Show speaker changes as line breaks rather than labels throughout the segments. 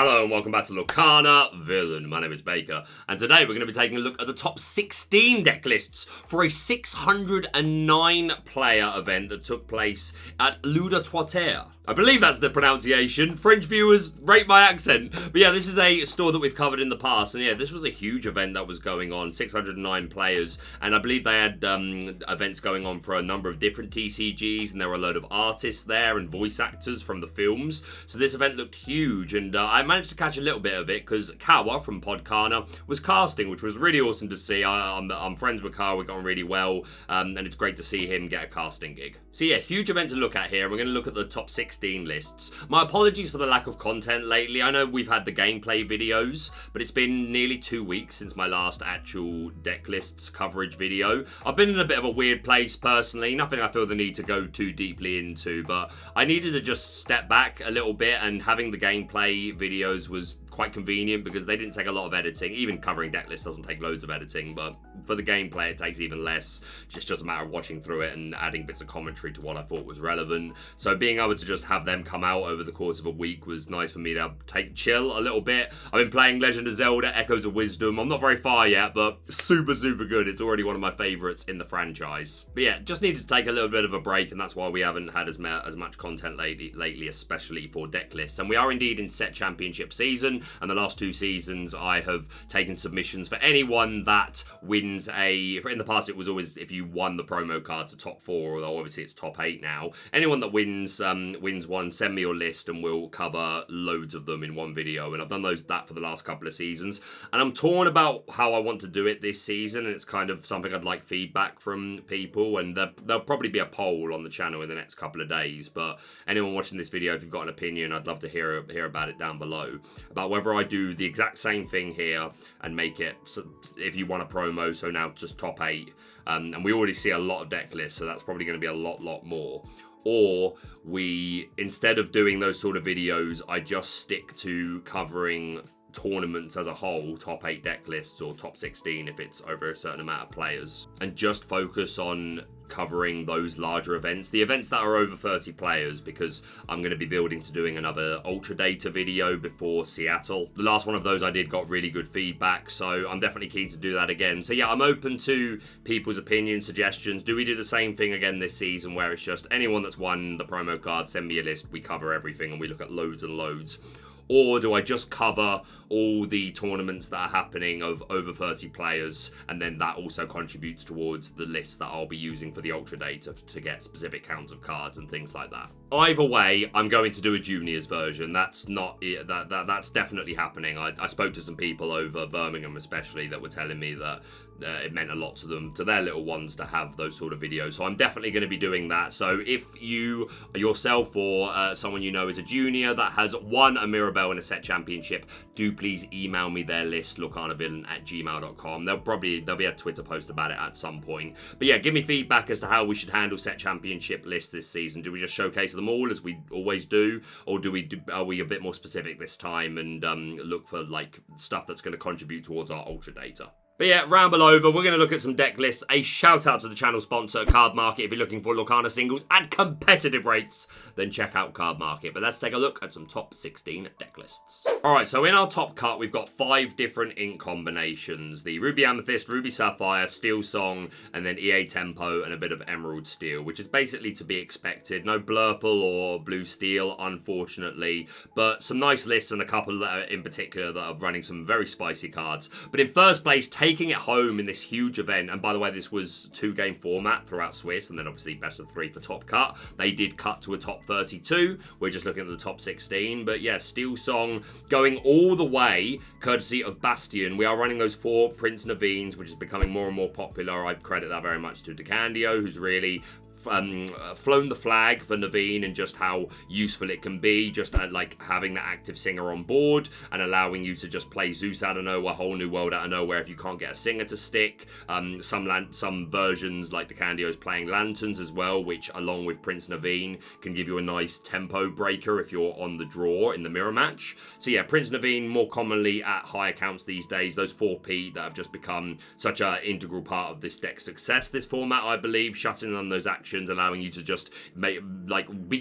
Hello and welcome back to Lorcana Villain. My name is Baker, and today we're going to be taking a look at the top 16 deck lists for a 609 player event that took place at Ludotrotter. I believe that's the pronunciation. French viewers rate my accent. But yeah, this is a store that we've covered in the past. And yeah, this was a huge event that was going on. 609 players. And I believe they had events going on for a number of different TCGs. And there were a load of artists there and voice actors from the films. So this event looked huge. And I managed to catch a little bit of it because Kawa from Podcana was casting, which was really awesome to see. I'm friends with Kawa. We got on really well. And it's great to see him get a casting gig. So yeah, huge event to look at here. We're going to look at the top 16 lists. My apologies for the lack of content lately. I know we've had the gameplay videos, but it's been nearly 2 weeks since my last actual deck lists coverage video. I've been in a bit of a weird place personally. Nothing I feel the need to go too deeply into, but I needed to just step back a little bit, and having the gameplay videos was quite convenient because they didn't take a lot of editing. Even covering deck lists doesn't take loads of editing, but for the gameplay it takes even less. It's just a matter of watching through it and adding bits of commentary to what I thought was relevant. So being able to just have them come out over the course of a week was nice for me to chill a little bit. I've been playing Legend of Zelda Echoes of Wisdom. I'm not very far yet, but super good. It's already one of my favorites in the franchise. But yeah, just needed to take a little bit of a break, and that's why we haven't had as much content lately, especially for deck lists. And we are indeed in set championship season. And the last 2 seasons, I have taken submissions for anyone that wins in the past, it was always if you won the promo card to top 4, although obviously it's top 8 now. Anyone that wins one, send me your list and we'll cover loads of them in one video. And I've done that for the last couple of seasons. And I'm torn about how I want to do it this season. And it's kind of something I'd like feedback from people. And there'll probably be a poll on the channel in the next couple of days. But anyone watching this video, if you've got an opinion, I'd love to hear about it down below. About whether I do the exact same thing here and make it, if you want a promo, so now just top 8. And we already see a lot of deck lists, so that's probably going to be a lot more. Or we, instead of doing those sort of videos, I just stick to covering tournaments as a whole, top 8 deck lists or top 16 if it's over a certain amount of players, and just focus on covering those larger events, the events that are over 30 players, because I'm going to be building to doing another Ultra Data video before Seattle. The last one of those I did got really good feedback, so I'm definitely keen to do that again. So yeah, I'm open to people's opinions, suggestions. Do we do the same thing again this season where it's just anyone that's won the promo card, send me a list, we cover everything and we look at loads and loads? Or do I just cover all the tournaments that are happening of over 30 players, and then that also contributes towards the list that I'll be using for the Ultra Data to get specific counts of cards and things like that? Either way, I'm going to do a juniors version. That's that's definitely happening. I spoke to some people over Birmingham especially that were telling me that it meant a lot to them, to their little ones, to have those sort of videos. So I'm definitely going to be doing that. So if you yourself or someone you know is a junior that has won a Mirabelle in a set championship, do please email me their list, lorcanavillain@gmail.com. There'll be a Twitter post about it at some point. But yeah, give me feedback as to how we should handle set championship lists this season. Do we just showcase them all as we always do, or are we a bit more specific this time and look for like stuff that's going to contribute towards our Ultra Data? But yeah, ramble over, we're going to look at some deck lists. A shout out to the channel sponsor, Cardmarket. If you're looking for Lorcana singles at competitive rates, then check out Cardmarket. But let's take a look at some top 16 deck lists. Alright, so in our top cut, we've got 5 different ink combinations. The Ruby Amethyst, Ruby Sapphire, SteelSong, and then EA Tempo, and a bit of Emerald Steel, which is basically to be expected. No Blurple or Blue Steel, unfortunately, but some nice lists and a couple that are in particular that are running some very spicy cards. But in first place, taking it home in this huge event, and by the way, this was 2-game format throughout Swiss, and then obviously best of 3 for top cut. They did cut to a top 32. We're just looking at the top 16, but yeah, SteelSong going all the way, courtesy of Bastion. We are running those 4 Prince Naveen's, which is becoming more and more popular. I credit that very much to DeCandio, who's really flown the flag for Naveen and just how useful it can be, just like having the active singer on board and allowing you to just play Zeus out of nowhere, whole new world out of nowhere if you can't get a singer to stick. Some versions like DeCandio's playing lanterns as well, which along with Prince Naveen can give you a nice tempo breaker if you're on the draw in the mirror match. So yeah, Prince Naveen more commonly at high accounts these days, those 4P that have just become such an integral part of this deck's success this format, I believe, shutting on those actions, allowing you to just be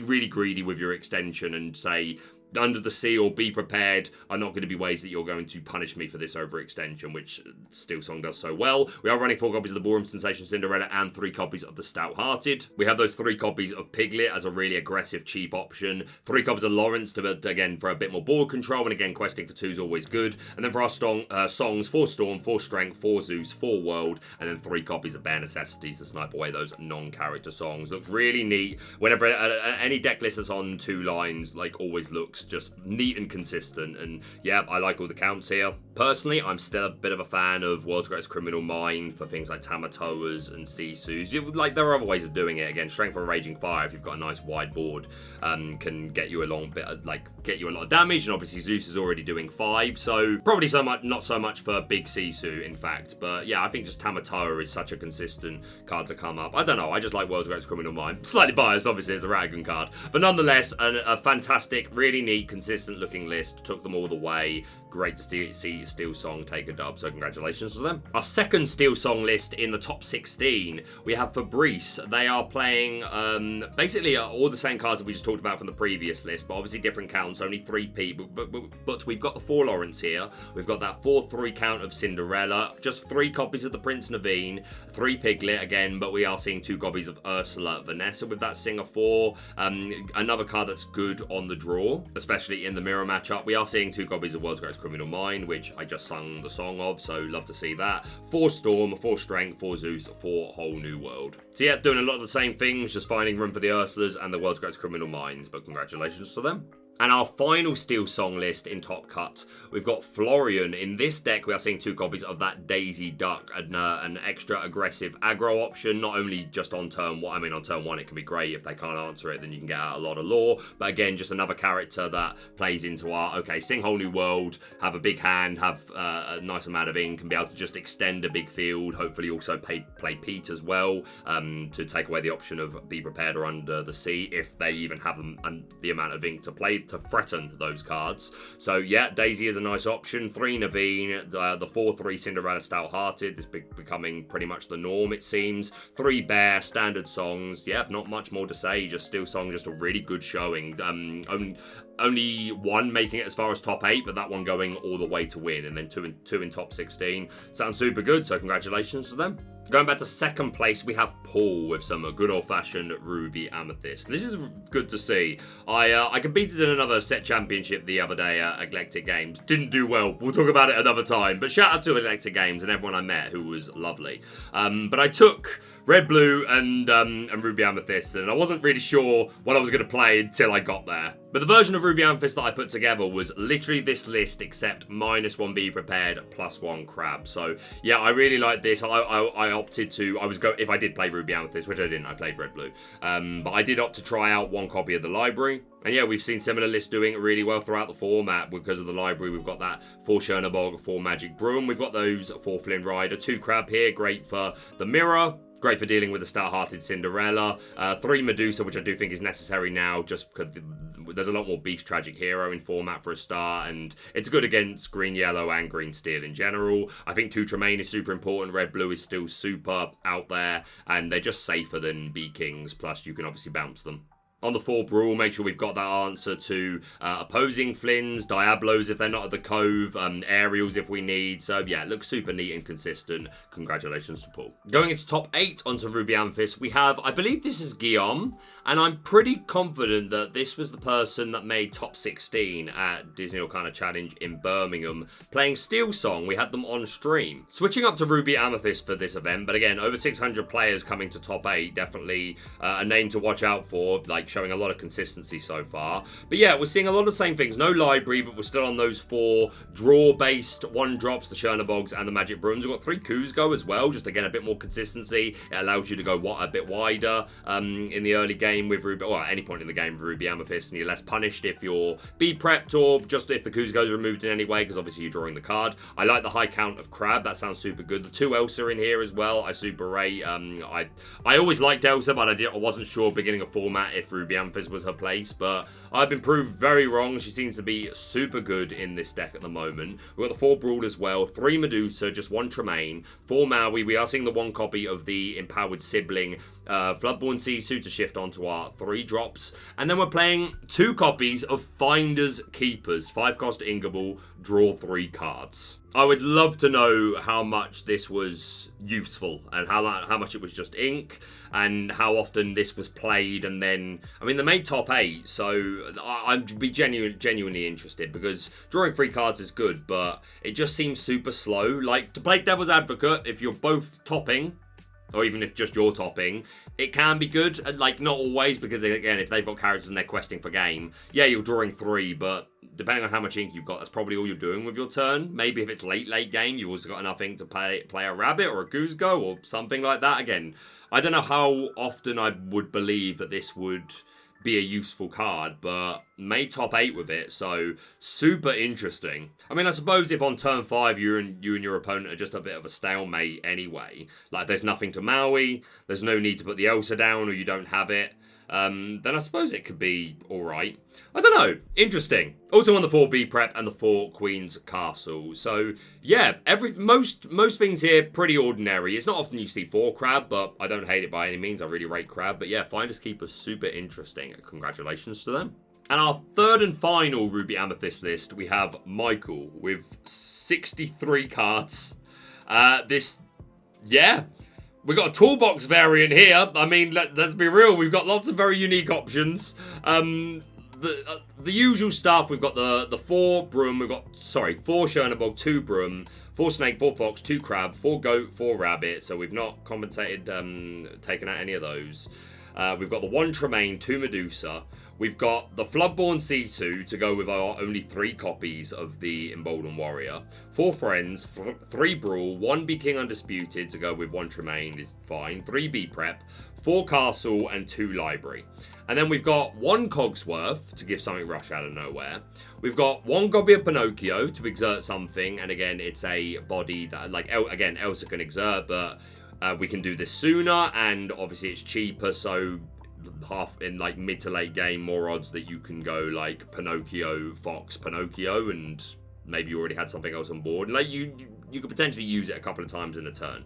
really greedy with your extension and say, Under the Sea or Be Prepared are not going to be ways that you're going to punish me for this overextension, which SteelSong does so well. We are running 4 copies of the Ballroom Sensation Cinderella and 3 copies of the Stout-Hearted. We have those 3 copies of Piglet as a really aggressive, cheap option. 3 copies of Lawrence to, again, for a bit more board control, and again, questing for 2 is always good. And then for our songs, 4 Storm, 4 Strength, 4 Zeus, 4 World, and then 3 copies of Bare Necessities to snipe away those non-character songs. Looks really neat. Whenever any deck list that's on 2 lines, like, always looks just neat and consistent, and yeah, I like all the counts here. Personally, I'm still a bit of a fan of World's Greatest Criminal Mind for things like Tamatoas and Sisus. Like, there are other ways of doing it. Again, Strength and Raging Fire, if you've got a nice wide board, can get you a long bit of, get you a lot of damage, and obviously Zeus is already doing 5, so probably not so much for Big Sisu, in fact, but yeah, I think just Tamatoa is such a consistent card to come up. I don't know, I just like World's Greatest Criminal Mind. Slightly biased, obviously, it's a Ragavan card, but nonetheless, a fantastic, really neat, consistent looking list. Took them all the way. Great to see SteelSong take a dub, so congratulations to them. Our second SteelSong list in the top 16, we have Fabrice. They are playing basically all the same cards that we just talked about from the previous list, but obviously different counts, only 3 people. But we've got the 4 Lawrence here. We've got that 4-3 count of Cinderella, just 3 copies of the Prince Naveen, 3 Piglet again, but we are seeing 2 copies of Ursula Vanessa with that Singer 4. Another card that's good on the draw, especially in the mirror matchup. We are seeing 2 copies of World's Greatest Criminal Mind, which I just sung the song of, so love to see that. 4 Storm, 4 Strength, 4 Zeus, 4 Whole New World. So yeah, doing a lot of the same things, just finding room for the Ursulas and the World's Greatest Criminal Minds, but congratulations to them. And our final SteelSong list in Top Cut, we've got Florian. In this deck, we are seeing 2 copies of that Daisy Duck, an extra aggressive aggro option, not only just on turn 1. I mean, on turn 1, it can be great. If they can't answer it, then you can get out a lot of lore. But again, just another character that plays into our, okay, sing Whole New World, have a big hand, have a nice amount of ink, and be able to just extend a big field. Hopefully also play Pete as well, to take away the option of Be Prepared or Under the Sea, if they even have the amount of ink to play to threaten those cards. So yeah, Daisy is a nice option. 3 Naveen, the 4-3 Cinderella Stout-Hearted is becoming pretty much the norm, it seems. 3 Bear, standard songs. Yeah, not much more to say. Just SteelSong, just a really good showing. Only 1 making it as far as top 8, but that one going all the way to win, and then 2 in top 16. Sounds super good, so congratulations to them. Going back to second place, we have Paul with some good old-fashioned Ruby Amethyst. This is good to see. I competed in another set championship the other day at Eclectic Games. Didn't do well. We'll talk about it another time. But shout out to Eclectic Games and everyone I met who was lovely. But I took Red, Blue, and Ruby Amethyst, and I wasn't really sure what I was going to play until I got there. But the version of Ruby Amethyst that I put together was literally this list, except -1 Be Prepared, +1 Crab. So yeah, I really like this. I opted to, if I did play Ruby Amethyst, which I didn't, I played Red, Blue. But I did opt to try out 1 copy of the library. And yeah, we've seen similar lists doing it really well throughout the format. Because of the library, we've got that 4 Chernobog, 4 Magic Broom. We've got those 4 Flynn Rider, 2 Crab here, great for the mirror. Great for dealing with the Stout-Hearted Cinderella. 3 Medusa, which I do think is necessary now, just because there's a lot more Beast Tragic Hero in format for a start, and it's good against green, yellow, and green steel in general. I think 2 Tremaine is super important. Red, blue is still super out there, and they're just safer than B-Kings, plus you can obviously bounce them. On the 4 Brawl, make sure we've got that answer to opposing Flynns, Diablos if they're not at the Cove, Aerials if we need. So yeah, it looks super neat and consistent. Congratulations to Paul. Going into top 8 onto Ruby Amethyst, we have, I believe this is Guillaume, and I'm pretty confident that this was the person that made top 16 at Disney Lorcana Challenge in Birmingham, playing SteelSong. We had them on stream. Switching up to Ruby Amethyst for this event, but again, over 600 players coming to top 8, definitely a name to watch out for, like showing a lot of consistency so far. But yeah, we're seeing a lot of the same things. No library, but we're still on those 4 draw-based 1-drops, the Chernobogs and the Magic Brooms. We've got 3 Kuzco as well, just again a bit more consistency. It allows you to go a bit wider in the early game with Ruby, or at any point in the game with Ruby Amethyst, and you're less punished if you're prepped or just if the Kuzco is removed in any way, because obviously you're drawing the card. I like the high count of Crab, that sounds super good. The 2 Elsa in here as well, I super rate. I always liked Elsa, but I wasn't sure beginning of format if Ruby Amethyst was her place, but I've been proved very wrong. She seems to be super good in this deck at the moment. We've got the 4 Brawl as well, 3 Medusa, just 1 Tremaine, 4 Maui. We are seeing the 1 copy of the Empowered Sibling, Floodborn Sisu to shift onto our 3 drops. And then we're playing 2 copies of Finders Keepers, 5 cost Ingable, draw 3 cards. I would love to know how much this was useful and how much it was just ink and how often this was played. And then, I mean, they made top 8, so I'd be genuinely interested, because drawing 3 cards is good, but it just seems super slow. Like, to play Devil's Advocate, if you're both topping, or even if just you're topping, it can be good. Like, not always, because, again, if they've got characters and they're questing for game, yeah, you're drawing 3, but depending on how much ink you've got, that's probably all you're doing with your turn. Maybe if it's late game, you've also got enough ink to play a rabbit or a goose go or something like that. Again, I don't know how often I would believe that this would be a useful card, but made top 8 with it, so super interesting. I mean, I suppose if on turn 5 you and your opponent are just a bit of a stalemate anyway, like there's nothing to Maui, there's no need to put the Elsa down, or you don't have it, then I suppose it could be alright. I don't know. Interesting. Also on the 4B prep and the 4 Queen's Castle. So, yeah, most things here pretty ordinary. It's not often you see 4 Crab, but I don't hate it by any means. I really rate Crab. But yeah, Finders Keepers, super interesting. Congratulations to them. And our third and final Ruby Amethyst list, we have Michael with 63 cards. We've got a toolbox variant here. I mean, let's be real. We've got lots of very unique options. The usual stuff. We've got the 4 Broom. 4 Chernabog, 2 Broom, 4 Snake, 4 Fox, 2 Crab, 4 Goat, 4 Rabbit. So we've not compensated, taken out any of those. We've got the 1 Tremaine, 2 Medusa. We've got the Floodborn Sisu to go with our only 3 copies of the Emboldened Warrior. 4 Friends, 3 Brawl, 1 Be King Undisputed to go with 1 Tremaine is fine. 3 B Prep, 4 Castle, and 2 Library. And then we've got 1 Cogsworth to give something rush out of nowhere. We've got 1 Gobby of Pinocchio to exert something. And again, it's a body that, like, again, Elsa can exert, but we can do this sooner. And obviously it's cheaper, so half in like mid to late game, more odds that you can go like Pinocchio, Fox, Pinocchio, and maybe you already had something else on board. Like you could potentially use it a couple of times in a turn.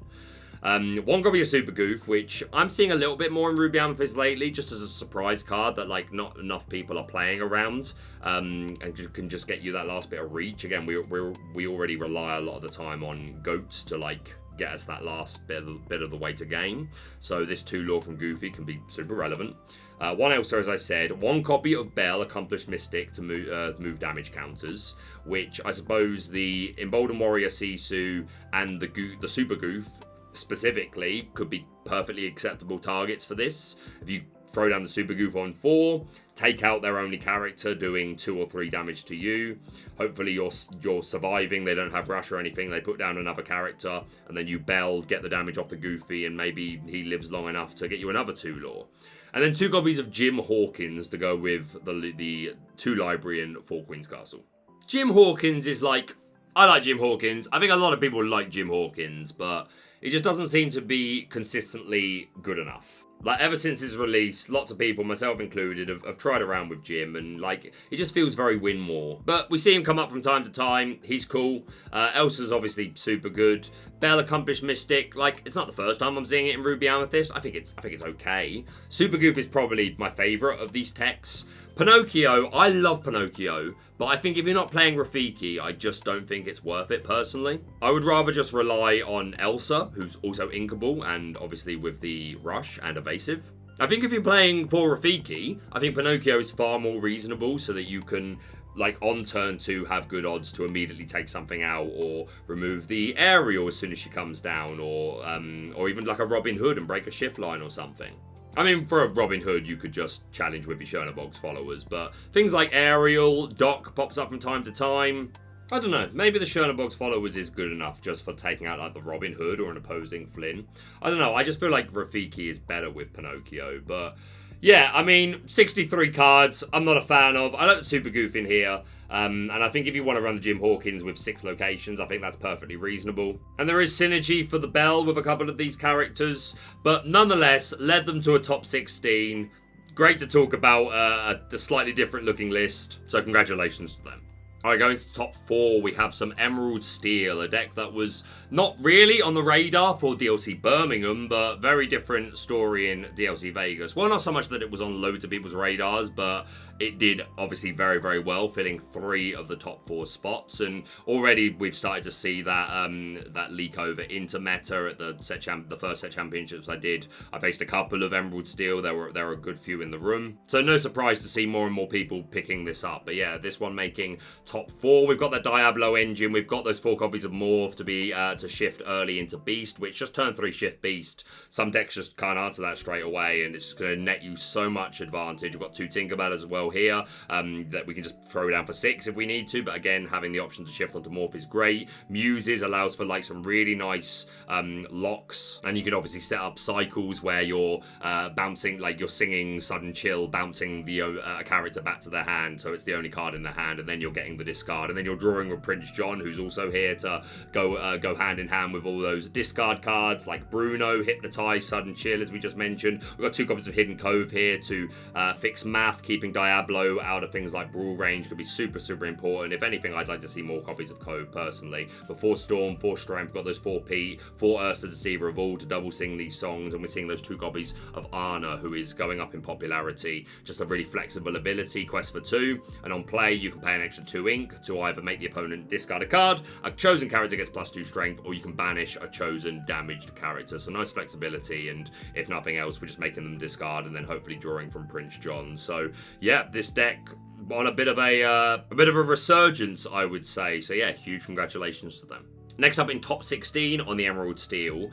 1 Gobby of Super Goof, which I'm seeing a little bit more in Ruby Amethyst lately, just as a surprise card that like not enough people are playing around, and can just get you that last bit of reach. Again, we already rely a lot of the time on goats to like get us that last bit of the way to game. So this 2 lore from Goofy can be super relevant. 1 Elsa, as I said. 1 copy of Bell, Accomplished Mystic to move damage counters, which I suppose the Emboldened Warrior Sisu and the Super Goof specifically could be perfectly acceptable targets for this. If you throw down the Super Goof on 4, take out their only character doing 2 or 3 damage to you. Hopefully you're surviving, they don't have rush or anything, they put down another character, and then you Bell, get the damage off the Goofy, and maybe he lives long enough to get you another 2 lore. And then 2 copies of Jim Hawkins to go with the 2 Library and 4 Queen's Castle. Jim Hawkins is like, I like Jim Hawkins. I think a lot of people like Jim Hawkins, but it just doesn't seem to be consistently good enough. Like, ever since his release, lots of people, myself included, have tried around with Jim, and, like, it just feels very win more. But we see him come up from time to time. He's cool. Elsa's obviously super good. Bell, Accomplished Mystic, like, it's not the first time I'm seeing it in Ruby Amethyst. I think it's okay. Super Goof is probably my favourite of these techs. Pinocchio, I love Pinocchio, but I think if you're not playing Rafiki, I just don't think it's worth it personally. I would rather just rely on Elsa, who's also inkable, and obviously with the rush and evasive. I think if you're playing for Rafiki, I think Pinocchio is far more reasonable so that you can, like, on turn 2 have good odds to immediately take something out or remove the aerial as soon as she comes down, or even like a Robin Hood and break a shift line or something. I mean, for a Robin Hood, you could just challenge with your Chernabog's followers, but things like Aerial, Doc pops up from time to time. I don't know, maybe the Chernabog's followers is good enough just for taking out like the Robin Hood or an opposing Flynn. I don't know, I just feel like Rafiki is better with Pinocchio, but yeah, I mean, 63 cards, I'm not a fan of. I like the Super Goof in here, and I think if you want to run the Jim Hawkins with 6 locations, I think that's perfectly reasonable. And there is synergy for the Bell with a couple of these characters, but nonetheless, led them to a top 16. great to talk about a slightly different looking list. So congratulations to them. Alright, going to the top 4, we have some Emerald Steel, a deck that was not really on the radar for DLC Birmingham, but very different story in DLC Vegas. Well, not so much that it was on loads of people's radars, but it did obviously very, very well, filling 3 of the top 4 spots, and already we've started to see that that leak over into meta at the first set championships I did. I faced a couple of Emerald Steel, there were a good few in the room, so no surprise to see more and more people picking this up. But yeah, this one making top 4. We've got the Diablo engine. We've got those 4 copies of Morph to shift early into Beast, which just turn 3 shift Beast. Some decks just can't answer that straight away, and it's just going to net you so much advantage. We've got 2 Tinkerbell as well here that we can just throw down for 6 if we need to. But again, having the option to shift onto Morph is great. Muses allows for like some really nice locks, and you can obviously set up cycles where you're bouncing, like you're singing Sudden Chill, bouncing the a character back to their hand, so it's the only card in their hand, and then you're getting the discard, and then you're drawing with Prince John, who's also here to go hand in hand with all those discard cards like Bruno, Hypnotize, Sudden Chill, as we just mentioned. We've got 2 copies of Hidden Cove here to fix math, keeping Diablo out of things like Brawl range could be super, super important. If anything, I'd like to see more copies of Cove personally. But 4 Storm, 4 Strength, got those 4 Pete, 4 Ursa Deceiver of all to double sing these songs, and we're seeing those 2 copies of Ana, who is going up in popularity. Just a really flexible ability, quest for 2, and on play you can pay an extra 2 ink to either make the opponent discard a card, a chosen character gets +2 strength, or you can banish a chosen damaged character. So nice flexibility, and if nothing else, we're just making them discard and then hopefully drawing from Prince John. So yeah, this deck on a bit of a resurgence, I would say. So yeah, huge congratulations to them. Next up in top 16 on the Emerald Steel,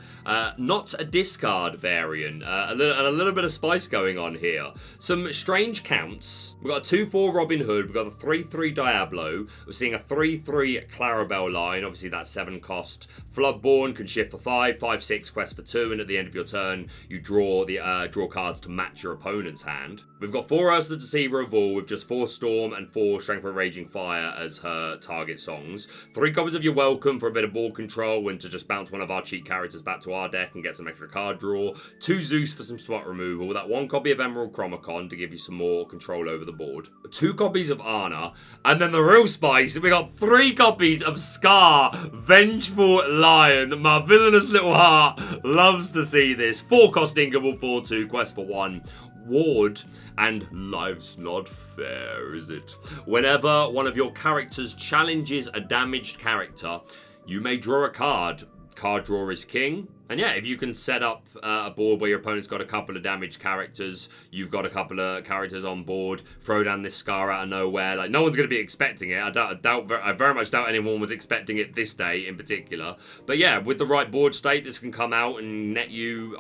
not a discard variant, a little bit of spice going on here. Some strange counts. We've got a 2/4 Robin Hood, we've got a 3/3 Diablo, we're seeing a 3/3 Clarabelle line, obviously that's 7 cost. Floodborn can shift for 5, 5/6 quest for 2, and at the end of your turn, you draw cards to match your opponent's hand. We've got 4 Ursa Deceiver of all with just 4 Storm and 4 Strength of Raging Fire as her target songs. 3 copies of Your Welcome for a bit of board control and to just bounce one of our cheat characters back to our deck and get some extra card draw. 2 Zeus for some spot removal. That 1 copy of Emerald Chromacon to give you some more control over the board. 2 copies of Ana. And then the real spice, we got 3 copies of Scar, Vengeful Lion. My villainous little heart loves to see this. 4 cost Inkable, 4/2, quest for 1. Ward, and life's not fair, is it? Whenever one of your characters challenges a damaged character, you may draw a card. Card draw is king. And yeah, if you can set up a board where your opponent's got a couple of damaged characters, you've got a couple of characters on board, throw down this Scar out of nowhere. Like, no one's going to be expecting it. I very much doubt anyone was expecting it this day in particular. But yeah, with the right board state, this can come out and net you.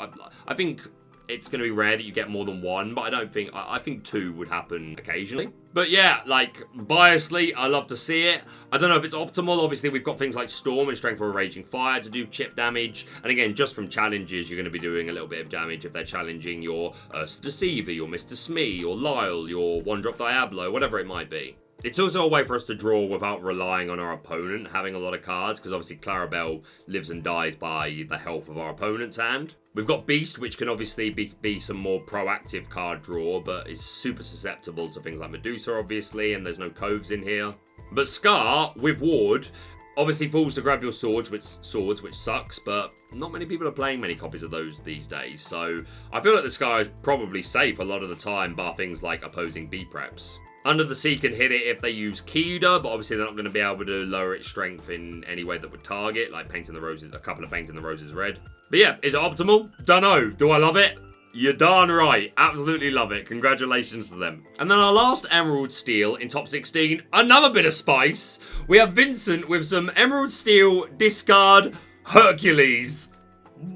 I think it's going to be rare that you get more than 1, but I think 2 would happen occasionally. But yeah, like, biasly, I love to see it. I don't know if it's optimal. Obviously, we've got things like Storm and Strength for a Raging Fire to do chip damage. And again, just from challenges, you're going to be doing a little bit of damage if they're challenging your Ursa Deceiver, your Mr. Smee, your Lyle, your 1-drop Diablo, whatever it might be. It's also a way for us to draw without relying on our opponent having a lot of cards, because obviously Clarabelle lives and dies by the health of our opponent's hand. We've got Beast, which can obviously be some more proactive card draw, but is super susceptible to things like Medusa, obviously, and there's no coves in here. But Scar, with Ward, obviously falls to grab your swords, which sucks, but not many people are playing many copies of those these days, so I feel like the Scar is probably safe a lot of the time, bar things like opposing B-preps. Under the Sea can hit it if they use Kida, but obviously they're not going to be able to lower its strength in any way that would target, like painting the roses, a couple of painting the roses red. But yeah, is it optimal? Dunno. Do I love it? You're darn right. Absolutely love it. Congratulations to them. And then our last Emerald Steel in top 16, another bit of spice. We have Vincent with some Emerald Steel discard Hercules.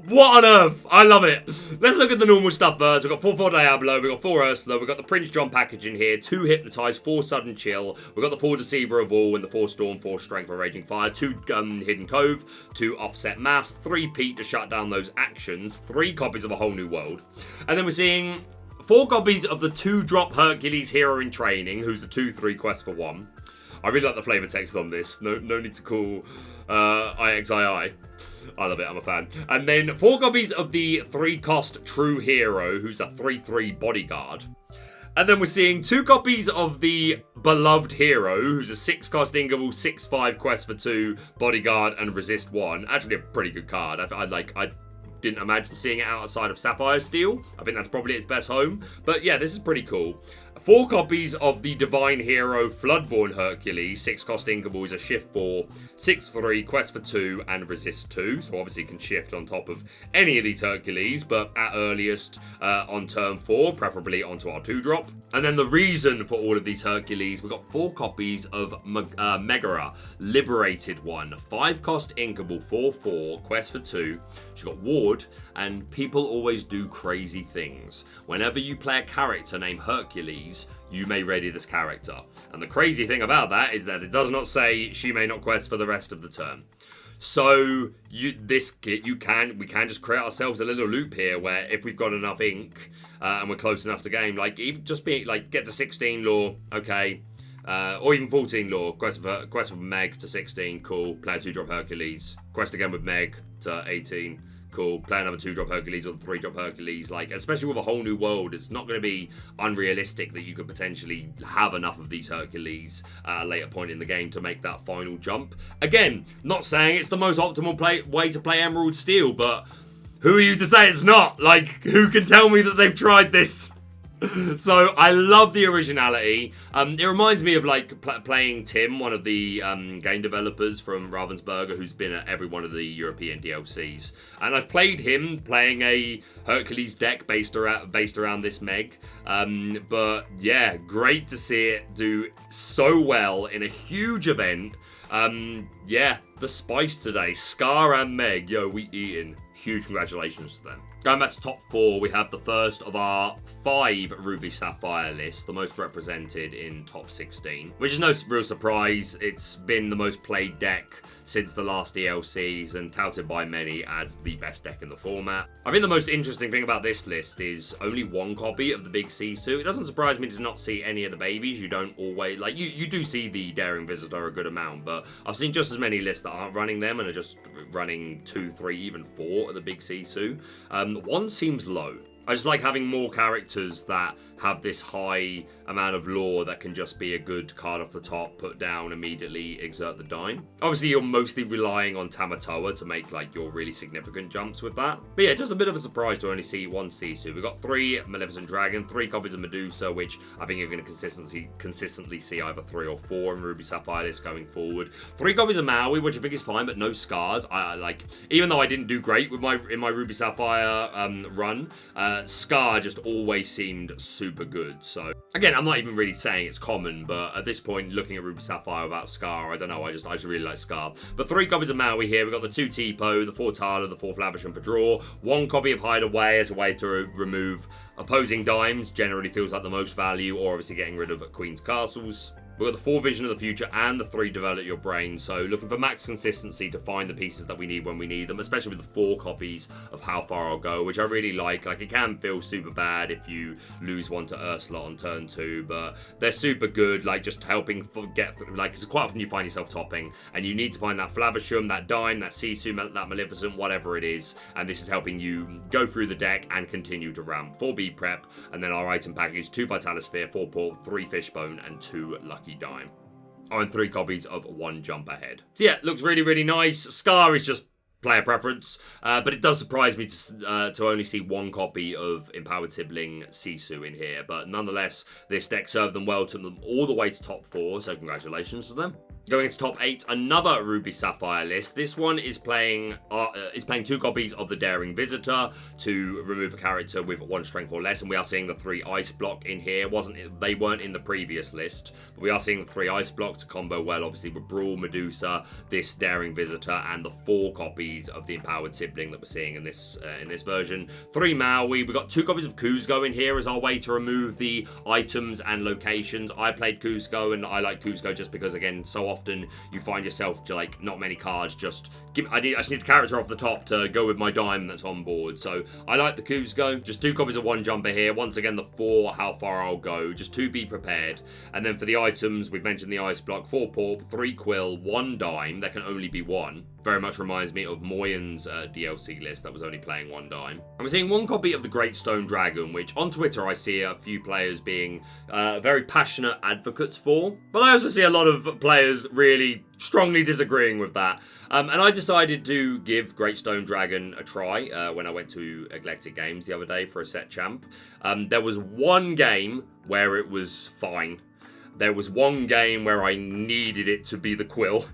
What on earth? I love it. Let's look at the normal stuff first. We've got 4/4 Diablo, we've got 4 Ursula, we've got the Prince John package in here, 2 Hypnotize, 4 Sudden Chill, we've got the 4 Deceiver of all, and the 4 Storm, 4 Strength for Raging Fire, 2 Hidden Cove, 2 Offset Maths, 3 Pete to shut down those actions, 3 copies of A Whole New World, and then we're seeing 4 copies of the 2-drop Hercules Hero in Training, who's a 2/3 quest for 1. I really like the flavor text on this. No need to call IXII. I love it, I'm a fan. And then 4 copies of the 3-cost True Hero, who's a 3/3 bodyguard. And then we're seeing 2 copies of the Beloved Hero, who's a 6-cost Ingable, 6/5 quest for 2, bodyguard, and resist 1. Actually a pretty good card. I didn't imagine seeing it outside of Sapphire Steel. I think that's probably its best home. But yeah, this is pretty cool. 4 copies of the Divine Hero Floodborn Hercules. 6-cost Ingable is a shift 4, 6/3, quest for 2, and resist 2. So obviously you can shift on top of any of these Hercules, but at earliest on turn 4, preferably onto our 2-drop. And then the reason for all of these Hercules, we've got 4 copies of Megara, Liberated 1. 5-cost Inkable, 4/4, quest for 2. She's got Ward, and people always do crazy things. Whenever you play a character named Hercules, you may ready this character. And the crazy thing about that is that it does not say she may not quest for the rest of the turn. So we can just create ourselves a little loop here where if we've got enough ink and we're close enough to game, like even just be like get to 16 lore, okay, or even 14 lore, quest with Meg to 16, cool. Play a 2-drop Hercules, quest again with Meg to 18. Cool. Play another 2-drop Hercules or 3-drop Hercules. Like, especially with a whole new world, it's not going to be unrealistic that you could potentially have enough of these Hercules at a later point in the game to make that final jump. Again, not saying it's the most optimal way to play Emerald Steel, but who are you to say it's not? Like, who can tell me that they've tried this? So I love the originality. It reminds me of like playing Tim, one of the game developers from Ravensburger, who's been at every one of the European DLCs, and I've played him playing a Hercules deck based around this Meg. But yeah, great to see it do so well in a huge event. Yeah, the spice today, Scar and Meg, yo, we eating. Huge congratulations to them. Going back to top 4, we have the first of our 5 Ruby Sapphire lists, the most represented in top 16, which is no real surprise. It's been the most played deck since the last DLCs and touted by many as the best deck in the format. I think the most interesting thing about this list is only 1 copy of the big Sisu. It doesn't surprise me to not see any of the babies. You don't always, like, you do see the Daring Visitor a good amount, but I've seen just as many lists that aren't running them and are just running 2, 3, even 4 of the big Sisu. 1 seems low. I just like having more characters that have this high amount of lore that can just be a good card off the top, put down, immediately exert the dime. Obviously, you're mostly relying on Tamatoa to make like your really significant jumps with that. But yeah, just a bit of a surprise to only see 1 Sisu. We've got 3 Maleficent Dragon, 3 copies of Medusa, which I think you're going to consistently see either 3 or 4 in Ruby Sapphire list going forward. 3 copies of Maui, which I think is fine, but no scars. I like, even though I didn't do great with in my Ruby Sapphire run, Scar just always seemed super good. So again, I'm not even really saying it's common, but at this point, looking at Ruby Sapphire without Scar, I don't know, I just really like Scar. But 3 copies of Maui here. We've got the 2 Tipo, the 4 Tala, the 4 Flavisham for draw, 1 copy of Hideaway as a way to remove opposing dimes. Generally feels like the most value, or obviously getting rid of Queen's Castles. We've got the 4 Vision of the Future and the 3 Develop Your Brain, so looking for max consistency to find the pieces that we need when we need them, especially with the 4 copies of How Far I'll Go, which I really like. Like, it can feel super bad if you lose 1 to Ursula on turn 2, but they're super good, like, just helping get through. Like, it's quite often you find yourself topping, and you need to find that Flavisham, that Dime, that Sisu, that Maleficent, whatever it is, and this is helping you go through the deck and continue to ramp. 4 B Prep, and then our item package, 2 Vitalisphere, 4 Port, 3 Fishbone, and 2 Lucky Dime. Oh, and 3 copies of 1 Jump Ahead. So yeah, looks really, really nice. Scar is just player preference, but it does surprise me to only see 1 copy of Empowered Sibling Sisu in here. But nonetheless, this deck served them well, took them all the way to top 4, so congratulations to them. Going into top 8, another Ruby Sapphire list. This one is playing 2 copies of the Daring Visitor to remove a character with 1 strength or less, and we are seeing the 3 ice block in here. They weren't in the previous list, but we are seeing the 3 ice block to combo well, obviously with Brawl, Medusa, this Daring Visitor, and the 4 copies of the Empowered Sibling that we're seeing in this version. 3 Maui. We've got 2 copies of Kuzco in here as our way to remove the items and locations. I played Kuzco, and I like Kuzco just because, again, so often you find yourself like not many cards just I just need a character off the top to go with my dime that's on board. So I like the Kuzco. Just 2 copies of 1 jumper here. Once again, the 4, how far I'll go. Just 2 be prepared. And then for the items, we've mentioned the ice block, 4 pulp, 3 quill, 1 dime. There can only be 1. Very much reminds me of Moyen's DLC list that was only playing 1 dime. And we're seeing 1 copy of the Great Stone Dragon, which on Twitter I see a few players being very passionate advocates for. But I also see a lot of players really strongly disagreeing with that. And I decided to give Great Stone Dragon a try when I went to Eclectic Games the other day for a set champ. There was 1 game where it was fine. There was 1 game where I needed it to be the quill.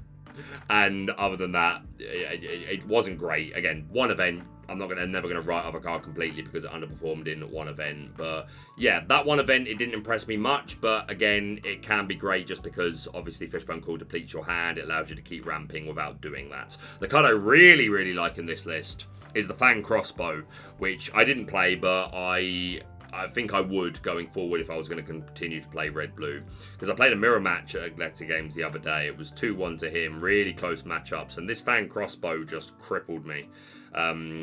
And other than that, it wasn't great. Again, 1 event. I'm never gonna write off a card completely because it underperformed in 1 event. But yeah, that 1 event, it didn't impress me much. But again, it can be great just because obviously Fishbone Call depletes your hand. It allows you to keep ramping without doing that. The card I really, really like in this list is the Fang Crossbow, which I didn't play, but I think I would going forward if I was going to continue to play red-blue. Because I played a mirror match at Eclectic Games the other day. It was 2-1 to him, really close matchups. And this Fang Crossbow just crippled me from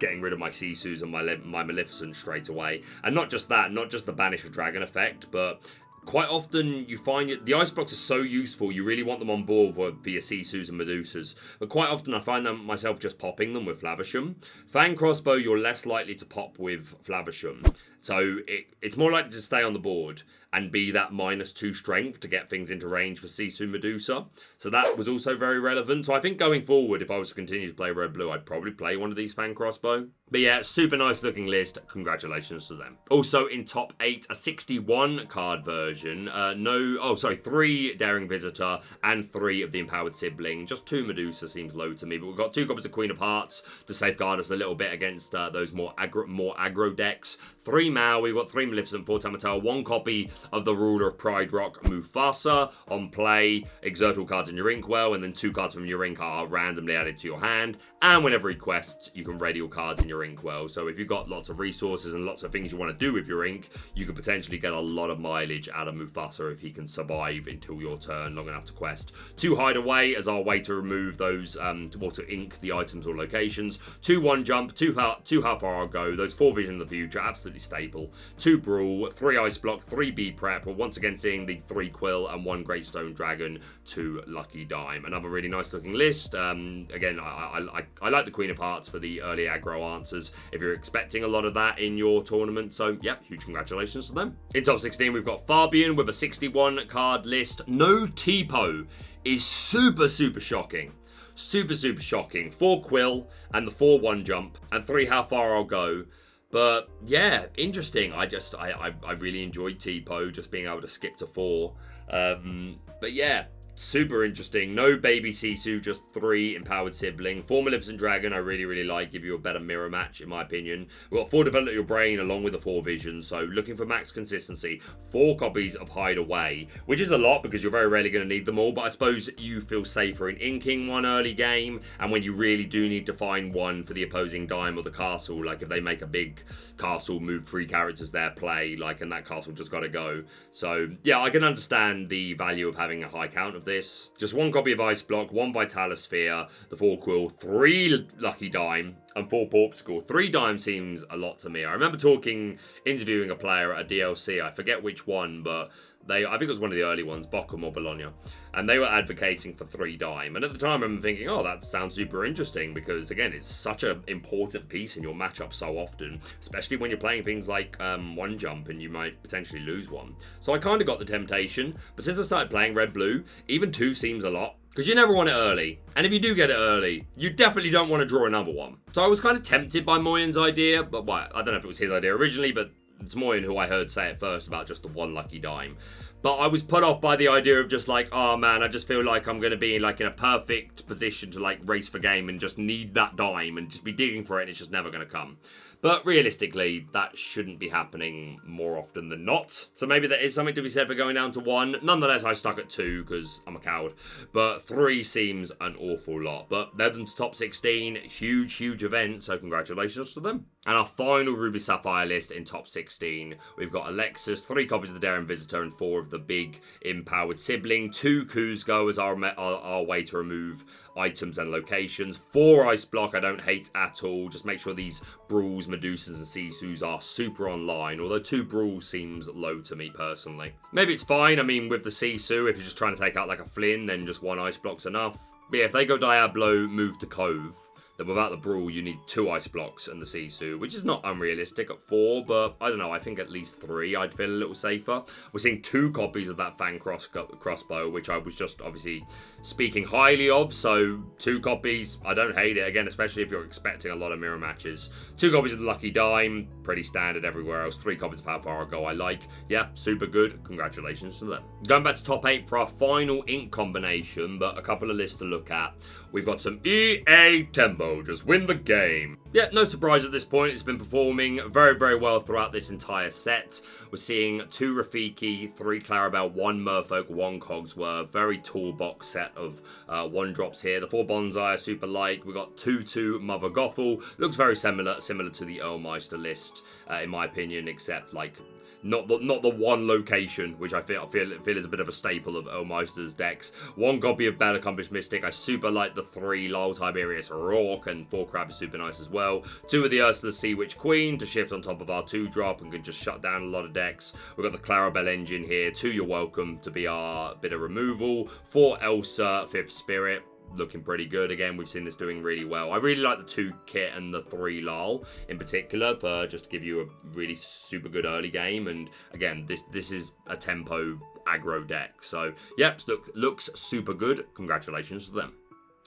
getting rid of my Sisus and my Maleficent straight away. And not just that, not just the Banish a Dragon effect, but quite often you find the ice blocks are so useful, you really want them on board for your Sisus and Medusas. But quite often I find myself just popping them with Flavisham. Fang Crossbow, you're less likely to pop with Flavisham. So it's more likely to stay on the board and be that -2 strength to get things into range for Sisu Medusa. So that was also very relevant. So I think going forward, if I was to continue to play red-blue, I'd probably play one of these Fang Crossbow. But yeah, super nice looking list. Congratulations to them. Also in top 8, a 61 card version. 3 Daring Visitor and 3 of the Empowered Sibling. Just 2 Medusa seems low to me, but we've got 2 copies of Queen of Hearts to safeguard us a little bit against those more aggro decks. 3 Mao, we've got 3 Maleficent, 4 Tamatel, 1 copy of the Ruler of Pride Rock, Mufasa. On play, exert all cards in your inkwell, and then 2 cards from your ink are randomly added to your hand. And whenever he quests, you can ready all cards in your inkwell. So if you've got lots of resources and lots of things you want to do with your ink, you could potentially get a lot of mileage out of Mufasa if he can survive until your turn long enough to quest. 2 Hideaway as our way to remove those, to ink the items or locations. 2 1 Jump, 2 How Far I'll Go, those 4 Vision of the Future, absolutely staple. 2 Brawl, 3 Ice Block, 3 B Prep, once again seeing the 3 Quill and 1 Great Stone Dragon, 2 Lucky Dime. Another really nice looking list. Again, I like the Queen of Hearts for the early aggro answers if you're expecting a lot of that in your tournament. So, yep, huge congratulations to them. In top 16, we've got Fabian with a 61 card list. No Tipo is super, super shocking. Super, super shocking. 4 Quill and the 4 1 Jump and 3 How Far I'll Go. But yeah, interesting. I really enjoyed Tipo, just being able to skip to 4. But yeah, super interesting. No baby Sisu, just 3 Empowered Sibling. 4 Maleficent Dragon, I really, really like. Give you a better mirror match, in my opinion. We've got 4 Develop Your Brain along with the 4 Vision. So looking for max consistency. 4 copies of Hideaway, which is a lot because you're very rarely going to need them all. But I suppose you feel safer in inking one early game. And when you really do need to find one for the opposing dime or the castle, like if they make a big castle, move 3 characters there, play, like, and that castle just got to go. So yeah, I can understand the value of having a high count of this. Just 1 copy of Ice Block, 1 Vitalosphere, the 4 Quill, 3 Lucky Dime, and 4 Porpsicle. 3 Dime seems a lot to me. I remember interviewing a player at a DLC, I forget which one, but I think it was one of the early ones, Bochum or Bologna, and they were advocating for 3 Dime. And at the time, I'm thinking, oh, that sounds super interesting because, again, it's such an important piece in your matchup so often, especially when you're playing things like 1 Jump and you might potentially lose one. So I kind of got the temptation, but since I started playing red-blue, even 2 seems a lot. Because you never want it early. And if you do get it early, you definitely don't want to draw another one. So I was kind of tempted by Moyen's idea, but I don't know if it was his idea originally, but it's Moyen who I heard say it first about just the 1 Lucky Dime. But I was put off by the idea of just like, oh man, I just feel like I'm going to be like in a perfect position to like race for game and just need that dime and just be digging for it and it's just never going to come. But realistically, that shouldn't be happening more often than not. So maybe there is something to be said for going down to 1. Nonetheless, I stuck at 2 because I'm a coward. But 3 seems an awful lot. But they're the top 16. Huge, huge event. So congratulations to them. And our final Ruby Sapphire list in top 16. We've got Alexis, 3 copies of the Daring Visitor and 4 of the big empowered sibling. 2 Kuzco as our way to remove items and locations. 4 Ice Block, I don't hate at all. Just make sure these Brawls, Medusas, and Sisus are super online, although 2 Brawls seems low to me personally. Maybe it's fine. I mean, with the Sisu, if you're just trying to take out like a Flynn, then just 1 Ice Block's enough. But yeah, if they go Diablo, move to Cove, then without the Brawl, you need 2 Ice Blocks and the Sisu, which is not unrealistic at 4, but I don't know, I think at least 3, I'd feel a little safer. We're seeing 2 copies of that Fang Crossbow, which I was just obviously speaking highly of, so 2 copies, I don't hate it, again, especially if you're expecting a lot of mirror matches. 2 copies of the Lucky Dime, pretty standard everywhere else. 3 copies of How Far I Go, I like. Yeah, super good, congratulations to them. Going back to top 8 for our final ink combination, but a couple of lists to look at. We've got some EA Tempo, just win the game. Yeah, no surprise at this point, it's been performing very, very well throughout this entire set. We're seeing 2 Rafiki, 3 Clarabelle, 1 Merfolk, 1 Cogsworth, very tall box set of 1-drops here. The 4 Bonsai I super like. We've got 2 Mother Gothel, looks very similar to the Earlmeister list, in my opinion, except like not the 1 location, which I feel is a bit of a staple of Earlmeister's decks. 1 copy of Bell Accomplished Mystic. I super like the 3 Lyle Tiberius Rourke, and 4 Crab is super nice as well. 2 of the Ursula Sea Witch Queen to shift on top of our 2-drop and can just shut down a lot of decks. We've got the Clarabelle Engine here. 2 You're Welcome to be our bit of removal. 4 Elsa, 5th Spirit. Looking pretty good. Again, we've seen this doing really well. I really like the 2 Kit and the 3 Lal in particular, for just to give you a really super good early game. And again, this is a tempo aggro deck. So, yep, looks super good. Congratulations to them.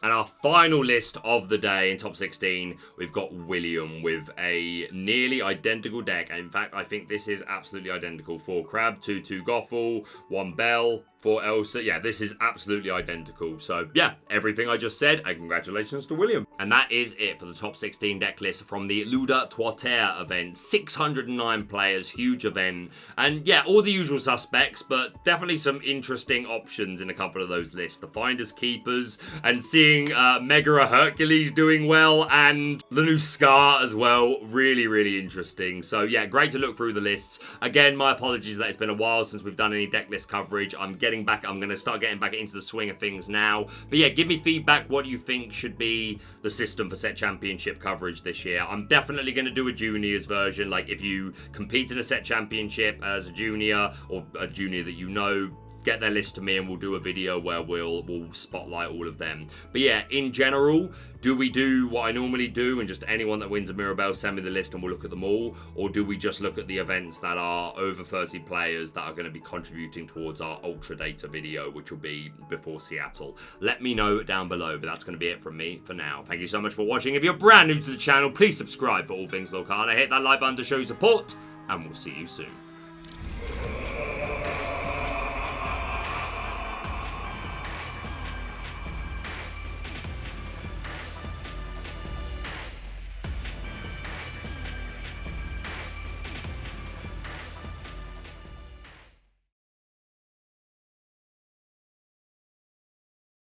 And our final list of the day in top 16, we've got William with a nearly identical deck. In fact, I think this is absolutely identical. 4 Crab, 2 Gothel, 1 Bell, 4 Elsa. Yeah, this is absolutely identical. So, yeah, everything I just said, and congratulations to William. And that is it for the top 16 deck list from the Ludotrotter event. 609 players, huge event. And yeah, all the usual suspects, but definitely some interesting options in a couple of those lists. The Finders Keepers, and seeing Mega Hercules doing well, and the new Scar as well. Really, really interesting. So yeah, great to look through the lists. Again, my apologies that it's been a while since we've done any deck list coverage. I'm going to start getting back into the swing of things now. But yeah, give me feedback. What do you think should be the system for set championship coverage this year? I'm definitely going to do a juniors version. Like, if you compete in a set championship as a junior, or a junior that you know, get their list to me and we'll do a video where we'll spotlight all of them. But yeah, in general, do we do what I normally do and just anyone that wins a Mirabelle, send me the list and we'll look at them all? Or do we just look at the events that are over 30 players that are going to be contributing towards our Ultra Data video, which will be before Seattle? Let me know down below, but that's going to be it from me for now. Thank you so much for watching. If you're brand new to the channel, please subscribe for all things Lorcana. Hit that like button to show your support, and we'll see you soon.